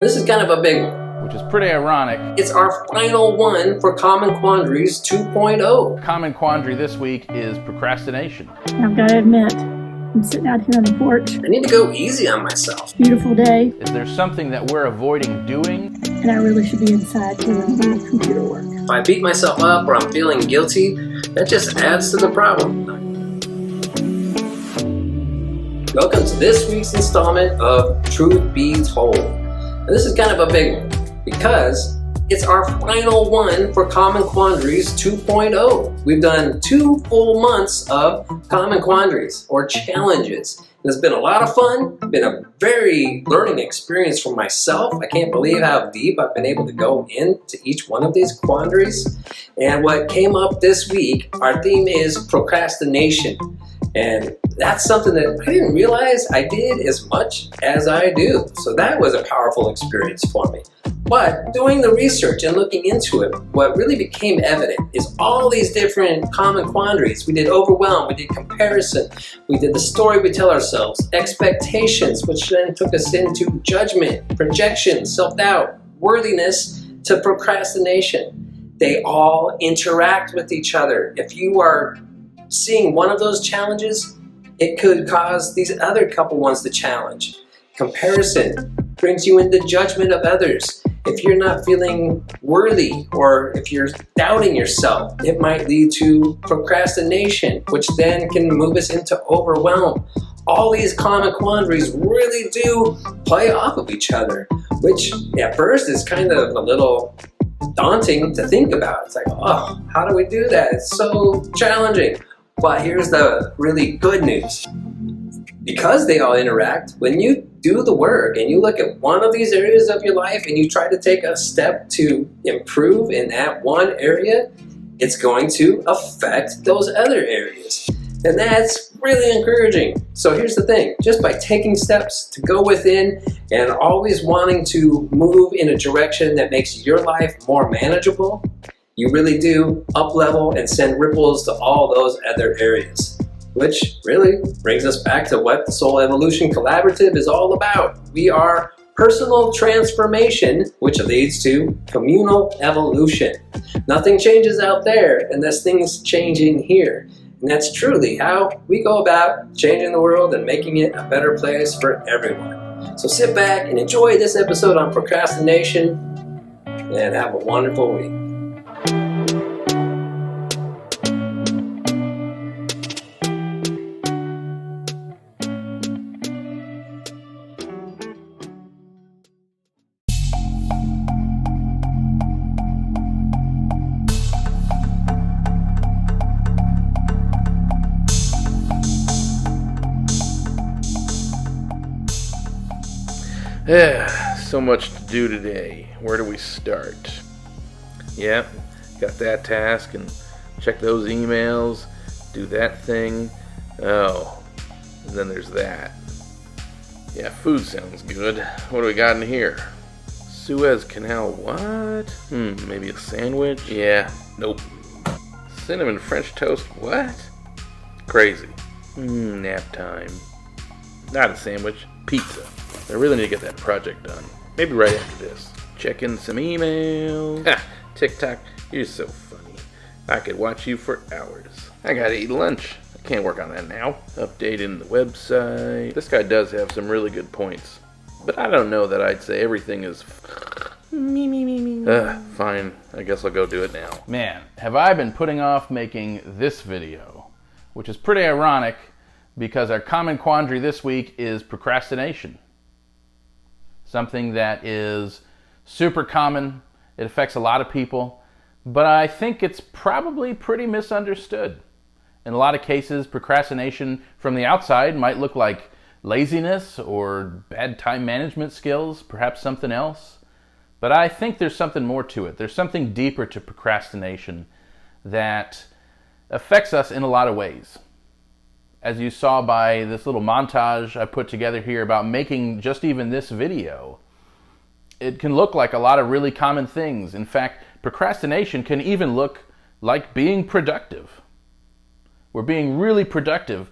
This is kind of a big one. Which is pretty ironic. It's our final one for Common Quandaries 2.0. Common quandary this week is procrastination. I've got to admit, I'm sitting out here on the porch. I need to go easy on myself. Beautiful day. Is there something that we're avoiding doing? And I really should be inside doing my computer work. If I beat myself up or I'm feeling guilty, that just adds to the problem. Welcome to this week's installment of Truth Be Told. And this is kind of a big one because it's our final one for Common Quandaries 2.0. We've done 2 full months of Common Quandaries or challenges. And it's been a lot of fun, been a very learning experience for myself. I can't believe how deep I've been able to go into each one of these quandaries. And what came up this week, our theme is procrastination. And that's something that I didn't realize I did as much as I do. So that was a powerful experience for me. But doing the research and looking into it, what really became evident is all these different common quandaries. We did overwhelm, we did comparison, we did the story we tell ourselves, expectations, which then took us into judgment, projection, self-doubt, worthiness, to procrastination. They all interact with each other. If you are seeing one of those challenges, it could cause these other couple ones to challenge. Comparison brings you into judgment of others. If you're not feeling worthy or if you're doubting yourself, it might lead to procrastination, which then can move us into overwhelm. All these common quandaries really do play off of each other, which at first is kind of a little daunting to think about. It's like, oh, how do we do that? It's so challenging. But here's the really good news. Because they all interact, when you do the work and you look at one of these areas of your life and you try to take a step to improve in that one area, it's going to affect those other areas. And that's really encouraging. So here's the thing, just by taking steps to go within and always wanting to move in a direction that makes your life more manageable, you really do up-level and send ripples to all those other areas. Which really brings us back to what the Soul Evolution Collaborative is all about. We are personal transformation, which leads to communal evolution. Nothing changes out there unless things change in here. And that's truly how we go about changing the world and making it a better place for everyone. So sit back and enjoy this episode on procrastination and have a wonderful week. So much to do today. Where do we start? Yeah, got that task and check those emails, do that thing. Oh, and then there's that. Yeah, food sounds good. What do we got in here? Suez Canal what? Maybe a sandwich? Yeah, nope. Cinnamon French toast what? Crazy. Nap time. Not a sandwich, pizza. I really need to get that project done. Maybe right after this. Check in some emails. Ha! TikTok, you're so funny. I could watch you for hours. I gotta eat lunch. I can't work on that now. Updating the website. This guy does have some really good points. But I don't know that I'd say everything is fine. I guess I'll go do it now. Man, have I been putting off making this video. Which is pretty ironic because our common quandary this week is procrastination. Something that is super common. It affects a lot of people, but I think it's probably pretty misunderstood. In a lot of cases, procrastination from the outside might look like laziness or bad time management skills, perhaps something else. But I think there's something more to it. There's something deeper to procrastination that affects us in a lot of ways. As you saw by this little montage I put together here about making just even this video, it can look like a lot of really common things. In fact, procrastination can even look like being productive. We're being really productive,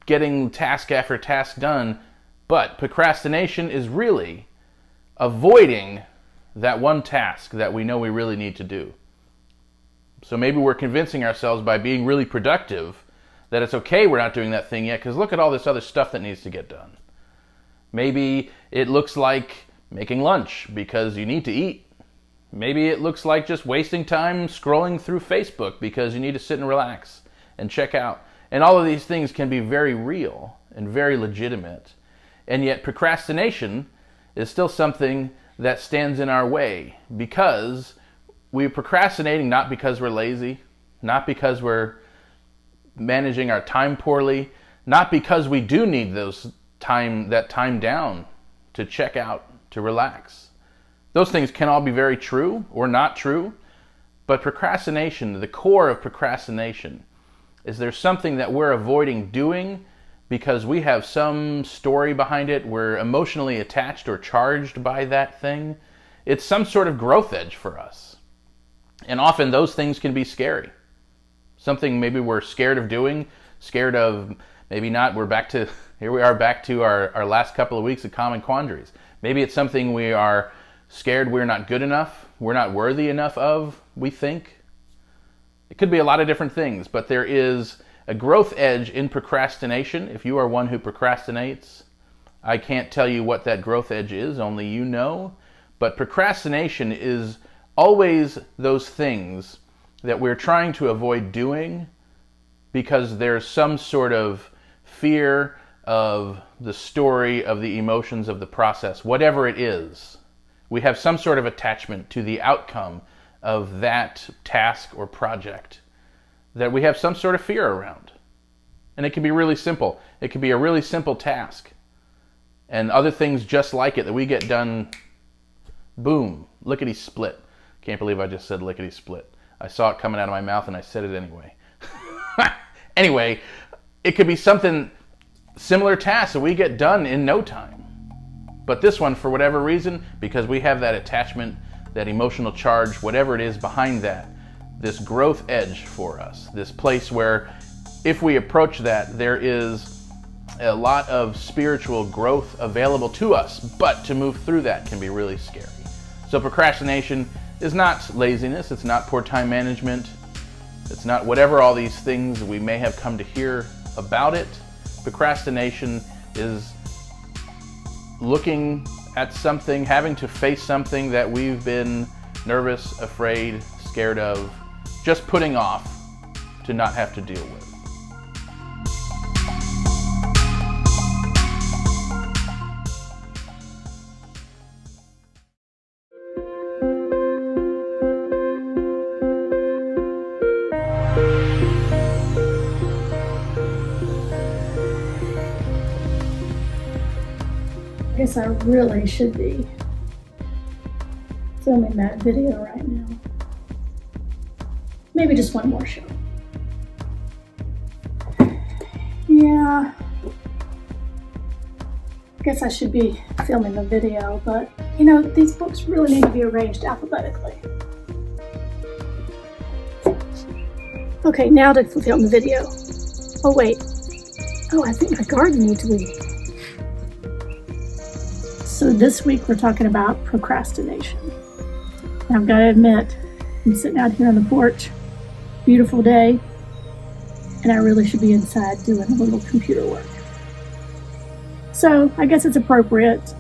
getting task after task done, but procrastination is really avoiding that one task that we know we really need to do. So maybe we're convincing ourselves by being really productive that it's okay we're not doing that thing yet because look at all this other stuff that needs to get done. Maybe it looks like making lunch because you need to eat. Maybe it looks like just wasting time scrolling through Facebook because you need to sit and relax and check out. And all of these things can be very real and very legitimate. And yet procrastination is still something that stands in our way because we're procrastinating not because we're lazy, not because we're managing our time poorly, not because we do need that time down to check out, to relax. Those things can all be very true or not true, but procrastination, the core of procrastination, is there's something that we're avoiding doing because we have some story behind it, we're emotionally attached or charged by that thing. It's some sort of growth edge for us. And often those things can be scary. Something maybe we're scared of doing, scared of maybe not. Here we are back to our last couple of weeks of Common Quandaries. Maybe it's something we are scared we're not good enough, we're not worthy enough of, we think. It could be a lot of different things, but there is a growth edge in procrastination. If you are one who procrastinates, I can't tell you what that growth edge is, only you know. But procrastination is always those things that we're trying to avoid doing because there's some sort of fear of the story, of the emotions, of the process, whatever it is. We have some sort of attachment to the outcome of that task or project that we have some sort of fear around. And it can be really simple. It can be a really simple task. And other things just like it that we get done, boom, lickety split. Can't believe I just said lickety split. I saw it coming out of my mouth and I said it anyway. Anyway, it could be something similar task that we get done in no time. But this one, for whatever reason, because we have that attachment, that emotional charge, whatever it is behind that, this growth edge for us, this place where if we approach that, there is a lot of spiritual growth available to us, but to move through that can be really scary. So procrastination is not laziness, it's not poor time management, it's not whatever all these things we may have come to hear about it. Procrastination is looking at something, having to face something that we've been nervous, afraid, scared of, just putting off to not have to deal with. I guess I really should be filming that video right now. Maybe just one more show. Yeah. I guess I should be filming the video, but you know, these books really need to be arranged alphabetically. Okay, now to film the video. Oh wait. Oh, I think my garden needs weed. So this week we're talking about procrastination. And I've got to admit, I'm sitting out here on the porch, beautiful day, and I really should be inside doing a little computer work. So I guess it's appropriate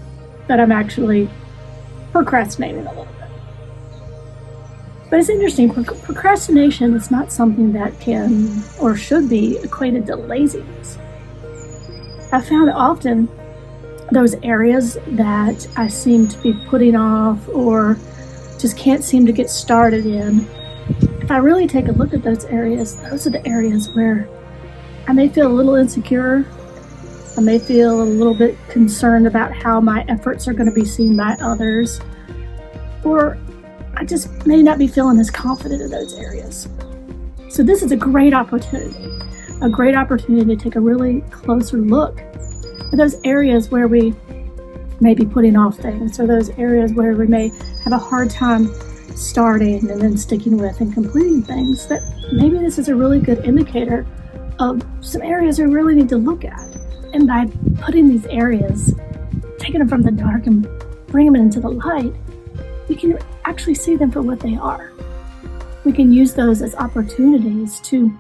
that I'm actually procrastinating a little bit. But it's interesting, procrastination is not something that can or should be equated to laziness. I found that often those areas that I seem to be putting off or just can't seem to get started in, if I really take a look at those areas, those are the areas where I may feel a little insecure. I may feel a little bit concerned about how my efforts are going to be seen by others, or I just may not be feeling as confident in those areas. So this is a great opportunity to take a really closer look at those areas where we may be putting off things, or those areas where we may have a hard time starting and then sticking with and completing things, that maybe this is a really good indicator of some areas we really need to look at. And by putting these areas, taking them from the dark and bring them into the light, we can actually see them for what they are. We can use those as opportunities to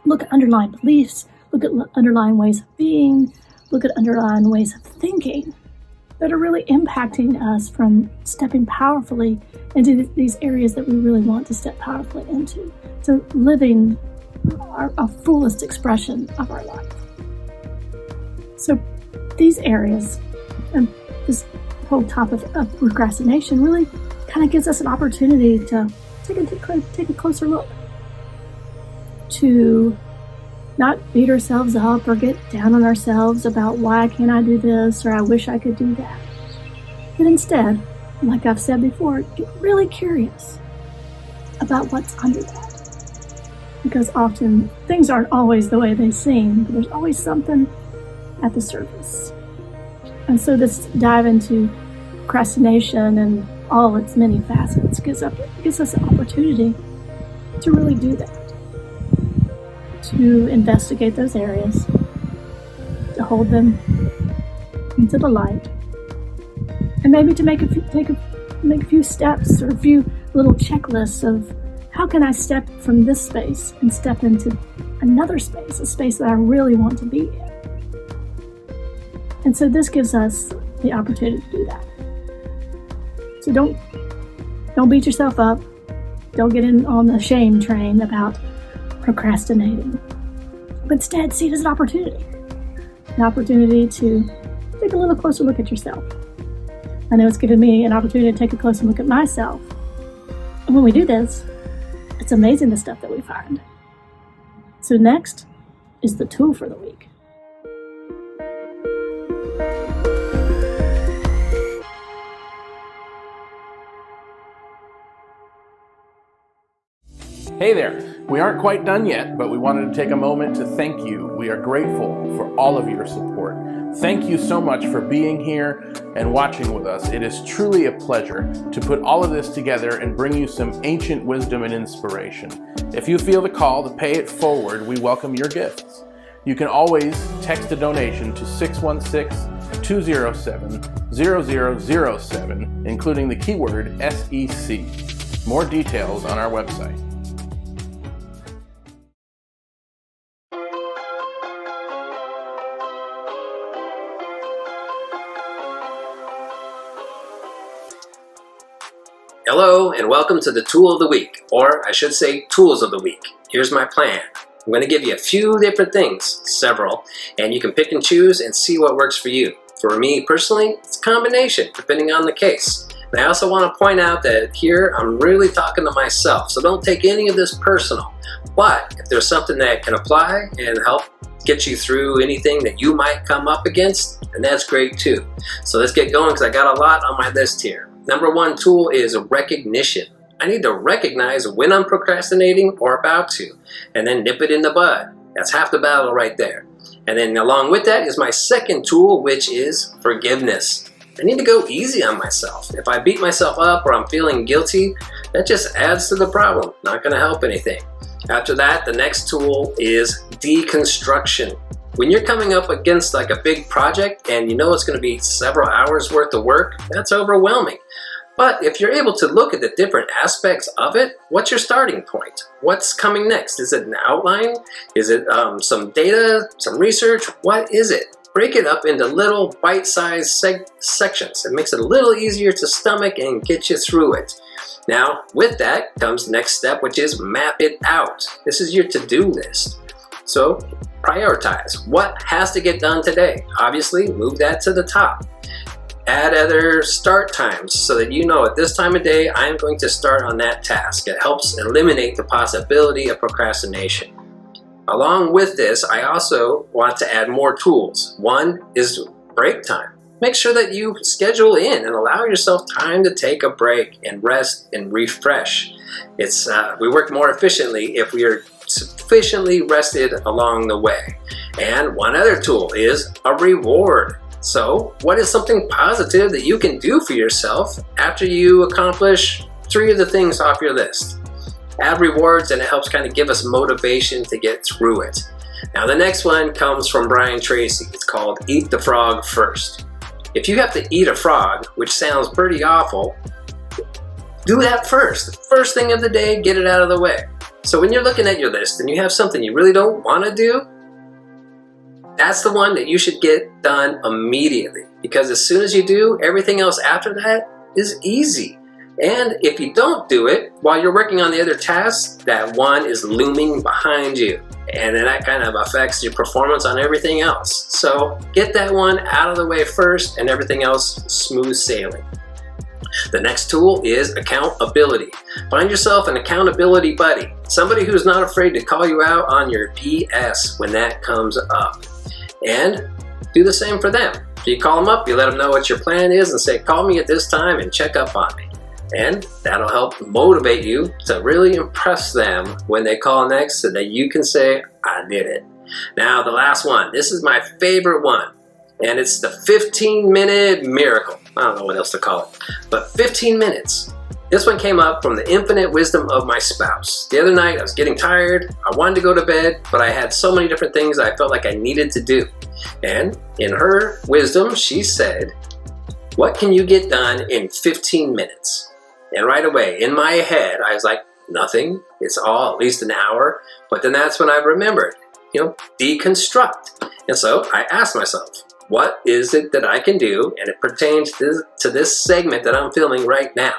look at underlying beliefs, look at underlying ways of being, look at underlying ways of thinking that are really impacting us from stepping powerfully into these areas that we really want to step powerfully into, to living our fullest expression of our life. So these areas and this whole topic of procrastination really kind of gives us an opportunity to take a closer look, to not beat ourselves up or get down on ourselves about why can't I do this or I wish I could do that. But instead, like I've said before, get really curious about what's under that. Because often things aren't always the way they seem, but there's always something at the surface. And so this dive into procrastination and all its many facets gives us an opportunity to really do that, to investigate those areas, to hold them into the light, and maybe to make a few steps or a few little checklists of how can I step from this space and step into another space, a space that I really want to be in. And so this gives us the opportunity to do that. So don't beat yourself up. Don't get in on the shame train about procrastinating. But instead, see it as an opportunity to take a little closer look at yourself. I know it's given me an opportunity to take a closer look at myself. And when we do this, it's amazing the stuff that we find. So next is the tool for the week. Hey there! We aren't quite done yet, but we wanted to take a moment to thank you. We are grateful for all of your support. Thank you so much for being here and watching with us. It is truly a pleasure to put all of this together and bring you some ancient wisdom and inspiration. If you feel the call to pay it forward, we welcome your gifts. You can always text a donation to 616-207-0007, including the keyword SEC. More details on our website. Hello and welcome to the Tool of the Week, or I should say Tools of the Week. Here's my plan. I'm going to give you a few different things, several, and you can pick and choose and see what works for you. For me personally, it's a combination depending on the case. And I also want to point out that here I'm really talking to myself, so don't take any of this personal. But if there's something that can apply and help get you through anything that you might come up against, then that's great too. So let's get going because I got a lot on my list here. Number one tool is recognition. I need to recognize when I'm procrastinating or about to, and then nip it in the bud. That's half the battle right there. And then along with that is my second tool, which is forgiveness. I need to go easy on myself. If I beat myself up or I'm feeling guilty, that just adds to the problem. Not going to help anything. After that, the next tool is deconstruction. When you're coming up against like a big project and you know it's going to be several hours worth of work, that's overwhelming. But if you're able to look at the different aspects of it, what's your starting point? What's coming next? Is it an outline? Is it some data, some research? What is it? Break it up into little bite-sized sections. It makes it a little easier to stomach and get you through it. Now, with that comes the next step, which is map it out. This is your to-do list. So prioritize. What has to get done today? Obviously, move that to the top. Add other start times so that you know at this time of day, I'm going to start on that task. It helps eliminate the possibility of procrastination. Along with this, I also want to add more tools. One is break time. Make sure that you schedule in and allow yourself time to take a break and rest and refresh. We work more efficiently if we are sufficiently rested along the way. And one other tool is a reward. So, what is something positive that you can do for yourself after you accomplish 3 of the things off your list? Add rewards and it helps kind of give us motivation to get through it. Now the next one comes from Brian Tracy. It's called Eat the Frog First. if you have to eat a frog, which sounds pretty awful, do that first. The first thing of the day, get it out of the way. So when you're looking at your list and you have something you really don't want to do, that's the one that you should get done immediately. Because as soon as you do, everything else after that is easy. And if you don't do it while you're working on the other tasks, that one is looming behind you. And then that kind of affects your performance on everything else. So get that one out of the way first and everything else smooth sailing. The next tool is accountability. Find yourself an accountability buddy. Somebody who's not afraid to call you out on your BS when that comes up. And do the same for them. So you call them up, you let them know what your plan is and say, call me at this time and check up on me. And that'll help motivate you to really impress them when they call next so that you can say, I did it. Now the last one, this is my favorite one, and it's the 15-minute miracle. I don't know what else to call it, but 15 minutes. This one came up from the infinite wisdom of my spouse. The other night I was getting tired, I wanted to go to bed, but I had so many different things I felt like I needed to do. And in her wisdom, she said, what can you get done in 15 minutes? And right away, in my head, I was like, nothing. It's all at least an hour. But then that's when I remembered, deconstruct. And so I asked myself, what is it that I can do? And it pertains to this segment that I'm filming right now.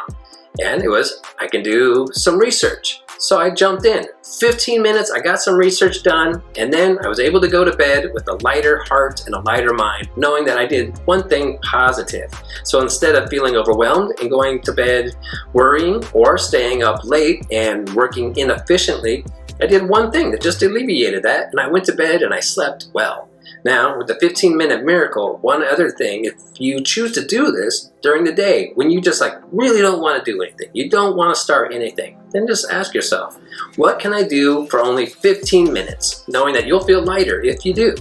And it was, I can do some research. So I jumped in. 15 minutes, I got some research done, and then I was able to go to bed with a lighter heart and a lighter mind, knowing that I did one thing positive. So instead of feeling overwhelmed and going to bed worrying or staying up late and working inefficiently, I did one thing that just alleviated that, and I went to bed and I slept well. Now, with the 15-minute miracle, one other thing, if you choose to do this during the day, when you just really don't want to do anything, you don't want to start anything, then just ask yourself, what can I do for only 15 minutes? Knowing that you'll feel lighter if you do.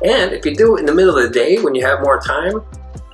And if you do it in the middle of the day when you have more time,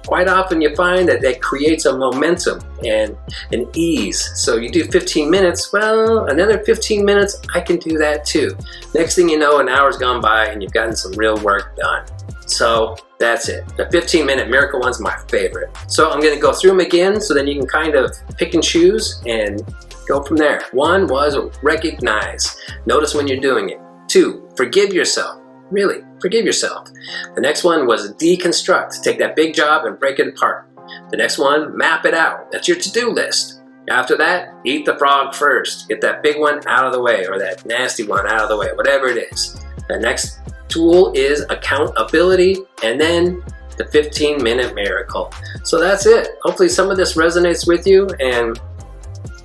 quite often you find that that creates a momentum and an ease. So you do 15 minutes, well, another 15 minutes, I can do that too. Next thing you know, an hour's gone by and you've gotten some real work done. So that's it. The 15-minute miracle one's my favorite. So I'm gonna go through them again so then you can kind of pick and choose and go from there. One was recognize. Notice when you're doing it. 2, forgive yourself. Really, forgive yourself. The next one was deconstruct. Take that big job and break it apart. The next one, map it out. That's your to-do list. After that, eat the frog first. Get that big one out of the way, or that nasty one out of the way, whatever it is. The next tool is accountability, and then the 15-minute miracle. So that's it. Hopefully some of this resonates with you, and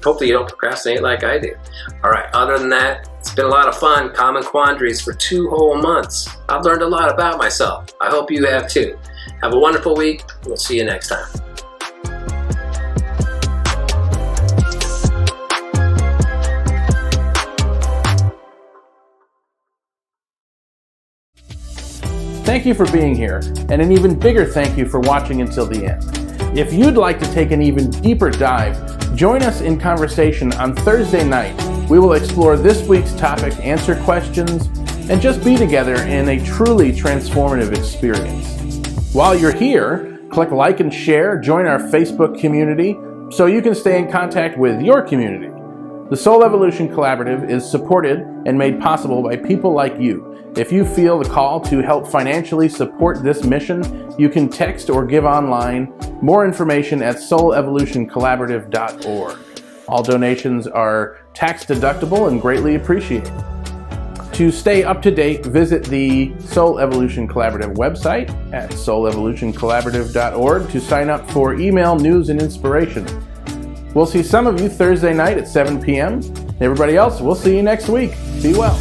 hopefully you don't procrastinate like I do. All right, other than that, it's been a lot of fun, Common Quandaries for 2 whole months. I've learned a lot about myself. I hope you have too. Have a wonderful week. We'll see you next time. Thank you for being here, and an even bigger thank you for watching until the end. If you'd like to take an even deeper dive, join us in conversation on Thursday night. We will explore this week's topic, answer questions, and just be together in a truly transformative experience. While you're here, click like and share, join our Facebook community so you can stay in contact with your community. The Soul Evolution Collaborative is supported and made possible by people like you. If you feel the call to help financially support this mission, you can text or give online. More information at soulevolutioncollaborative.org. All donations are tax deductible and greatly appreciated. To stay up to date, visit the Soul Evolution Collaborative website at soulevolutioncollaborative.org to sign up for email, news, and inspiration. We'll see some of you Thursday night at 7 p.m. Everybody else, we'll see you next week. Be well.